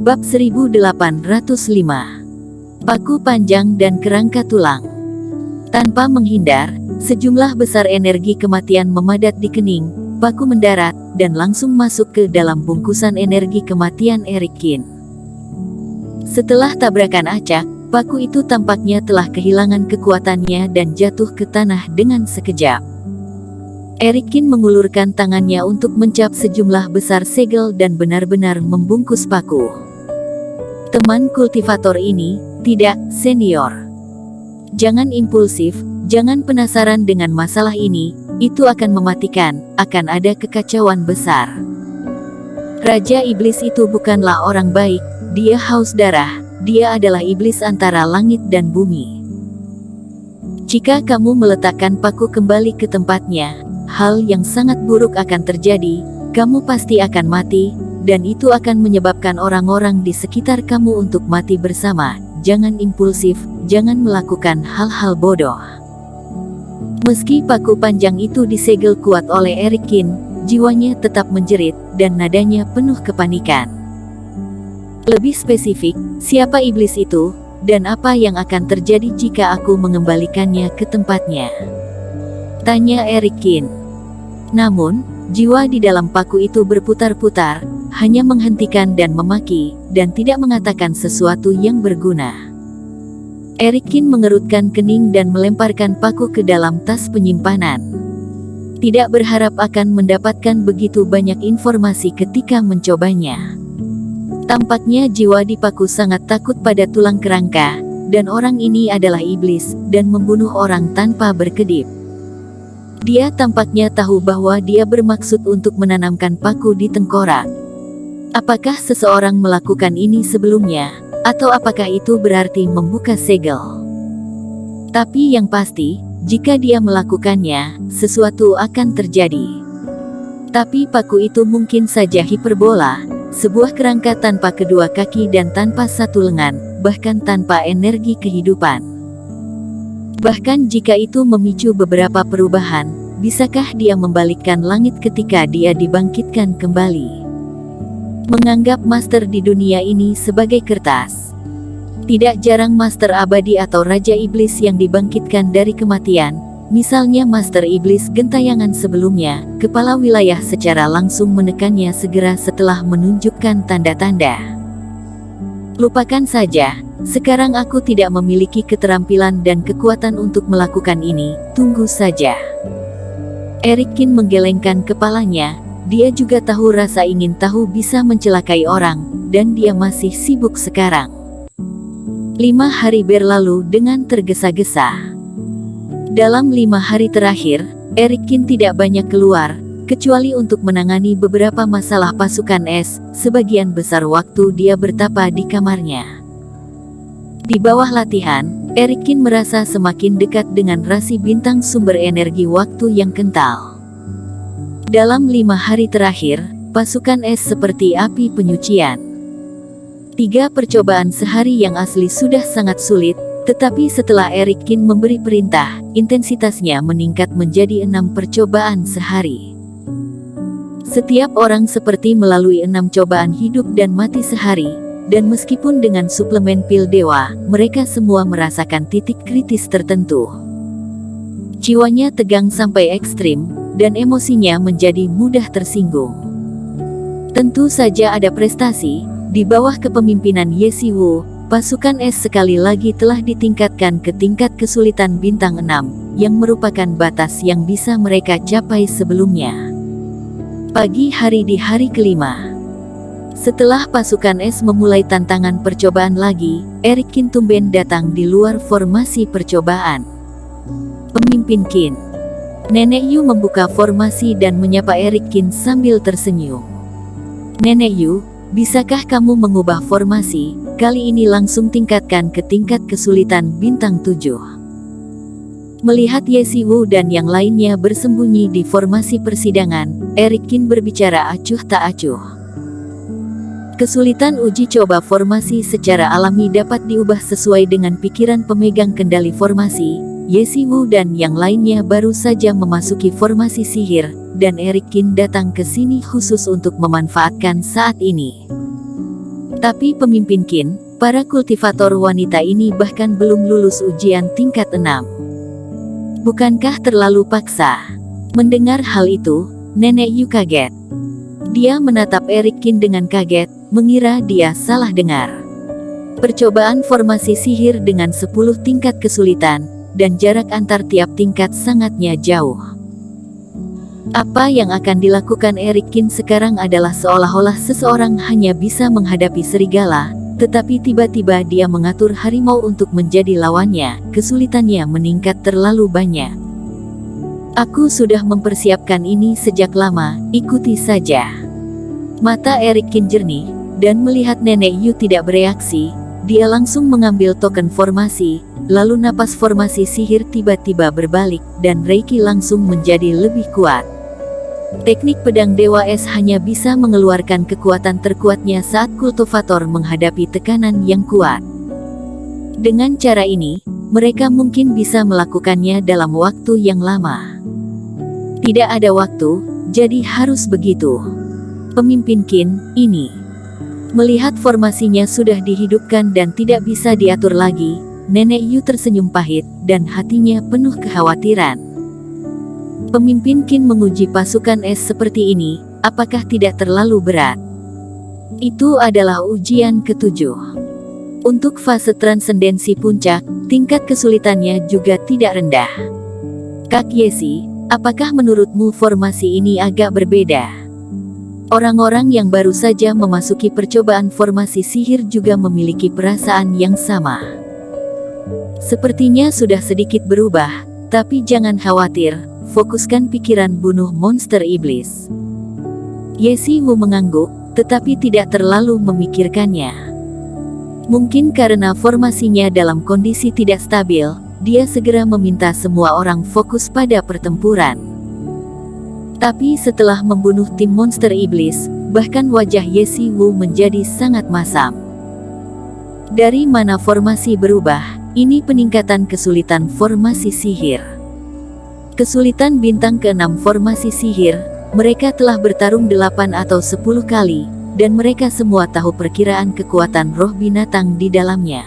Bab 1805. Paku panjang dan kerangka tulang. Tanpa menghindar, sejumlah besar energi kematian memadat di kening, paku mendarat, dan langsung masuk ke dalam bungkusan energi kematian Erikin. Setelah tabrakan acak, paku itu tampaknya telah kehilangan kekuatannya dan jatuh ke tanah dengan sekejap. Erikin mengulurkan tangannya untuk mencap sejumlah besar segel dan benar-benar membungkus paku. Teman kultivator ini, tidak, senior. Jangan impulsif, jangan penasaran dengan masalah ini, itu akan mematikan, akan ada kekacauan besar. Raja Iblis itu bukanlah orang baik, dia haus darah, dia adalah iblis antara langit dan bumi. Jika kamu meletakkan paku kembali ke tempatnya, hal yang sangat buruk akan terjadi, kamu pasti akan mati, dan itu akan menyebabkan orang-orang di sekitar kamu untuk mati bersama. Jangan impulsif, jangan melakukan hal-hal bodoh. Meski paku panjang itu disegel kuat oleh Erikin, jiwanya tetap menjerit, dan nadanya penuh kepanikan. Lebih spesifik, siapa iblis itu, dan apa yang akan terjadi jika aku mengembalikannya ke tempatnya? Tanya Erikin. Namun, jiwa di dalam paku itu berputar-putar, hanya menghentikan dan memaki, dan tidak mengatakan sesuatu yang berguna. Erikin mengerutkan kening dan melemparkan paku ke dalam tas penyimpanan. Tidak berharap akan mendapatkan begitu banyak informasi ketika mencobanya. Tampaknya jiwa di paku sangat takut pada tulang kerangka, dan orang ini adalah iblis, dan membunuh orang tanpa berkedip. Dia tampaknya tahu bahwa dia bermaksud untuk menanamkan paku di tengkorak. Apakah seseorang melakukan ini sebelumnya, atau apakah itu berarti membuka segel? Tapi yang pasti, jika dia melakukannya, sesuatu akan terjadi. Tapi paku itu mungkin saja hiperbola, sebuah kerangka tanpa kedua kaki dan tanpa satu lengan, bahkan tanpa energi kehidupan. Bahkan jika itu memicu beberapa perubahan, bisakah dia membalikkan langit ketika dia dibangkitkan kembali? Menganggap master di dunia ini sebagai kertas. Tidak jarang master abadi atau raja iblis yang dibangkitkan dari kematian, misalnya master iblis gentayangan sebelumnya, kepala wilayah secara langsung menekannya segera setelah menunjukkan tanda-tanda. Lupakan saja, sekarang aku tidak memiliki keterampilan dan kekuatan untuk melakukan ini, tunggu saja. Erikin menggelengkan kepalanya. Dia juga tahu rasa ingin tahu bisa mencelakai orang, dan dia masih sibuk sekarang. 5 hari berlalu dengan tergesa-gesa. Dalam 5 hari terakhir, Erikin tidak banyak keluar, kecuali untuk menangani beberapa masalah pasukan es. Sebagian besar waktu dia bertapa di kamarnya. Di bawah latihan, Erikin merasa semakin dekat dengan rasi bintang sumber energi waktu yang kental. Dalam 5 hari terakhir, pasukan es seperti api penyucian. 3 percobaan sehari yang asli sudah sangat sulit, tetapi setelah Erikin memberi perintah, intensitasnya meningkat menjadi 6 percobaan sehari. Setiap orang seperti melalui 6 cobaan hidup dan mati sehari, dan meskipun dengan suplemen pil dewa, mereka semua merasakan titik kritis tertentu. Jiwanya tegang sampai ekstrim, dan emosinya menjadi mudah tersinggung. Tentu saja ada prestasi, di bawah kepemimpinan Ye Siwu, pasukan es sekali lagi telah ditingkatkan ke tingkat kesulitan bintang 6, yang merupakan batas yang bisa mereka capai sebelumnya. Pagi hari di hari kelima. Setelah pasukan es memulai tantangan percobaan lagi, Erikin tumben datang di luar formasi percobaan. Pemimpin Qin. Nenek Yu membuka formasi dan menyapa Erikin sambil tersenyum. Nenek Yu, bisakah kamu mengubah formasi, kali ini langsung tingkatkan ke tingkat kesulitan bintang 7. Melihat Ye Siwu dan yang lainnya bersembunyi di formasi persidangan, Erikin berbicara acuh tak acuh. Kesulitan uji coba formasi secara alami dapat diubah sesuai dengan pikiran pemegang kendali formasi. Ye Siwu dan yang lainnya baru saja memasuki formasi sihir, dan Erikin datang ke sini khusus untuk memanfaatkan saat ini. Tapi pemimpin Qin, para kultivator wanita ini bahkan belum lulus ujian tingkat 6. Bukankah terlalu paksa? Mendengar hal itu, Nenek Yu kaget. Dia menatap Erik Qin dengan kaget, mengira dia salah dengar. Percobaan formasi sihir dengan 10 tingkat kesulitan, dan jarak antar tiap tingkat sangatnya jauh. Apa yang akan dilakukan Erik Qin sekarang adalah seolah-olah seseorang hanya bisa menghadapi serigala, tetapi tiba-tiba dia mengatur harimau untuk menjadi lawannya. Kesulitannya meningkat terlalu banyak. Aku sudah mempersiapkan ini sejak lama, ikuti saja. Mata Erik Qin jernih, dan melihat Nenek Yu tidak bereaksi, dia langsung mengambil token formasi, lalu napas formasi sihir tiba-tiba berbalik, dan Reiki langsung menjadi lebih kuat. Teknik pedang Dewa Es hanya bisa mengeluarkan kekuatan terkuatnya saat kultivator menghadapi tekanan yang kuat. Dengan cara ini, mereka mungkin bisa melakukannya dalam waktu yang lama. Tidak ada waktu, jadi harus begitu. Pemimpin Qin, ini. Melihat formasinya sudah dihidupkan dan tidak bisa diatur lagi, Nenek Yu tersenyum pahit, dan hatinya penuh kekhawatiran. Pemimpin Qin menguji pasukan es seperti ini, apakah tidak terlalu berat? Itu adalah ujian ke-7. Untuk fase transendensi puncak, tingkat kesulitannya juga tidak rendah. Kak Yesi, apakah menurutmu formasi ini agak berbeda? Orang-orang yang baru saja memasuki percobaan formasi sihir juga memiliki perasaan yang sama. Sepertinya sudah sedikit berubah, tapi jangan khawatir. Fokuskan pikiran bunuh monster iblis. Yesi Wu mengangguk, tetapi tidak terlalu memikirkannya. Mungkin karena formasinya dalam kondisi tidak stabil, dia segera meminta semua orang fokus pada pertempuran. Tapi setelah membunuh tim monster iblis, bahkan wajah Yesi Wu menjadi sangat masam. Dari mana formasi berubah? Ini peningkatan kesulitan formasi sihir. Kesulitan bintang ke-6 formasi sihir, mereka telah bertarung 8 atau 10 kali, dan mereka semua tahu perkiraan kekuatan roh binatang di dalamnya.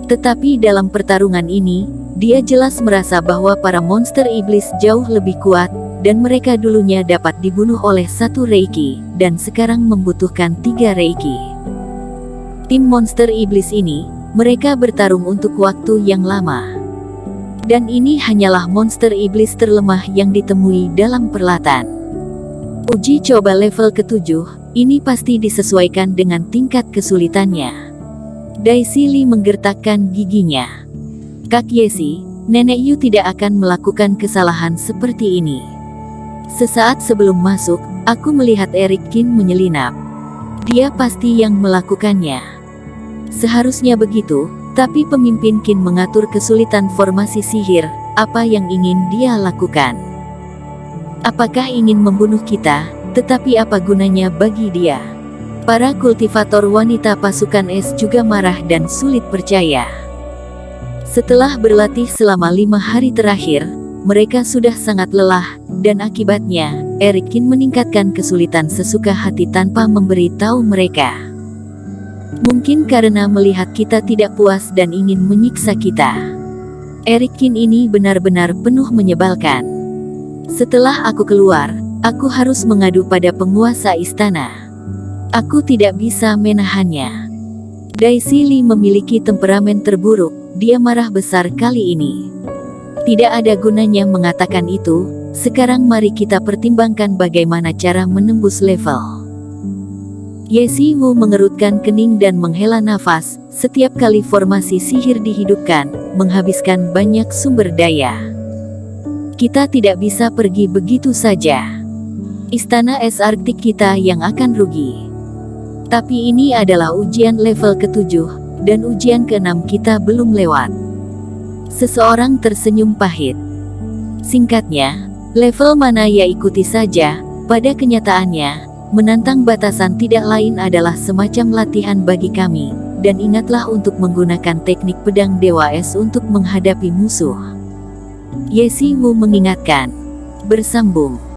Tetapi dalam pertarungan ini, dia jelas merasa bahwa para monster iblis jauh lebih kuat, dan mereka dulunya dapat dibunuh oleh 1 Reiki, dan sekarang membutuhkan 3 Reiki. Tim monster iblis ini, mereka bertarung untuk waktu yang lama. Dan ini hanyalah monster iblis terlemah yang ditemui dalam perlatan. Uji coba level ke-7, ini pasti disesuaikan dengan tingkat kesulitannya. Daisy Li menggertakkan giginya. Kak Yesi, Nenek Yu tidak akan melakukan kesalahan seperti ini. Sesaat sebelum masuk, aku melihat Erik Qin menyelinap. Dia pasti yang melakukannya. Seharusnya begitu. Tapi pemimpin Qin mengatur kesulitan formasi sihir, apa yang ingin dia lakukan? Apakah ingin membunuh kita, tetapi apa gunanya bagi dia? Para kultivator wanita pasukan es juga marah dan sulit percaya. Setelah berlatih selama 5 hari terakhir, mereka sudah sangat lelah, dan akibatnya, Erik Qin meningkatkan kesulitan sesuka hati tanpa memberi tahu mereka. Mungkin karena melihat kita tidak puas dan ingin menyiksa kita. Erik Qin ini benar-benar penuh menyebalkan. Setelah aku keluar, aku harus mengadu pada penguasa istana. Aku tidak bisa menahannya. Daisy Li memiliki temperamen terburuk, dia marah besar kali ini. Tidak ada gunanya mengatakan itu, sekarang mari kita pertimbangkan bagaimana cara menembus level. Yesi Wu mengerutkan kening dan menghela nafas, setiap kali formasi sihir dihidupkan, menghabiskan banyak sumber daya. Kita tidak bisa pergi begitu saja. Istana es Arktik kita yang akan rugi. Tapi ini adalah ujian level ke-7, dan ujian ke-6 kita belum lewat. Seseorang tersenyum pahit. Singkatnya, level mana ya ikuti saja, pada kenyataannya, menantang batasan tidak lain adalah semacam latihan bagi kami, dan ingatlah untuk menggunakan teknik pedang Dewa Es untuk menghadapi musuh. Yesi Wu mengingatkan. Bersambung.